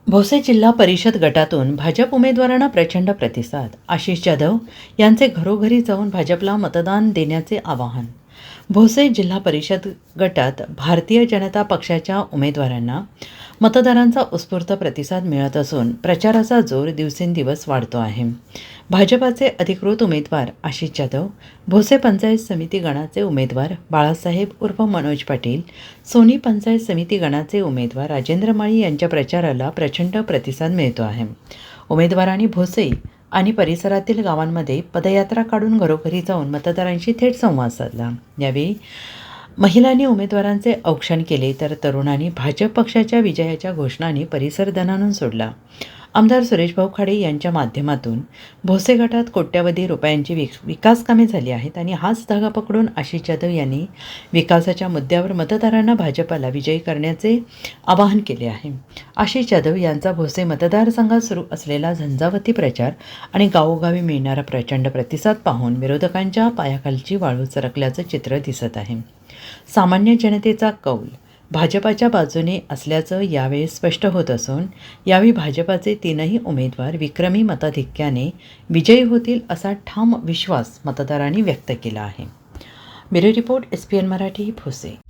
भोसे जिल्हा परिषद गटातून भाजप उमेदवारांना प्रचंड प्रतिसाद. आशिष जाधव यांचे घरोघरी जाऊन भाजपला मतदान देण्याचे आवाहन. भोसे जिल्हा परिषद गटात भारतीय जनता पक्षाच्या उमेदवारांना मतदारांचा उत्स्फूर्त प्रतिसाद मिळत असून प्रचाराचा जोर दिवसेंदिवस वाढतो आहे. भाजपाचे अधिकृत उमेदवार आशिष जाधव, भोसे पंचायत समिती गणाचे उमेदवार बाळासाहेब उर्फ मनोज पाटील, सोनी पंचायत समिती गणाचे उमेदवार राजेंद्र माळी यांच्या प्रचाराला प्रचंड प्रतिसाद मिळतो आहे. उमेदवारांनी भोसे आणि परिसरातील गावांमध्ये पदयात्रा काढून घरोघरी जाऊन मतदारांशी थेट संवाद साधला. यावेळी महिलांनी उमेदवारांचे औक्षण केले तर तरुणांनी भाजप पक्षाच्या विजयाच्या घोषणांनी परिसर दणाणून सोडला. आमदार सुरेशभाऊ खाडे यांच्या माध्यमातून भोसे गटात कोट्यवधी रुपयांची विकास कामे झाली आहेत आणि हाच धागा पकडून आशिष जाधव यांनी विकासाच्या मुद्द्यावर मतदारांना भाजपाला विजयी करण्याचे आवाहन केले आहे. आशिष जाधव यांचा भोसे मतदारसंघात सुरू असलेला झंझावती प्रचार आणि गावोगावी मिळणारा प्रचंड प्रतिसाद पाहून विरोधकांच्या पायाखालची वाळू सरकल्याचं चित्र दिसत आहे. सामान्य जनतेचा कौल भाजपाच्या बाजूने असल्याचं यावेळी स्पष्ट होत असून यावेळी भाजपाचे तीनही उमेदवार विक्रमी मताधिक्याने विजयी होतील असा ठाम विश्वास मतदारांनी व्यक्त केला आहे. Bureau report SPN Marathi, Bhose.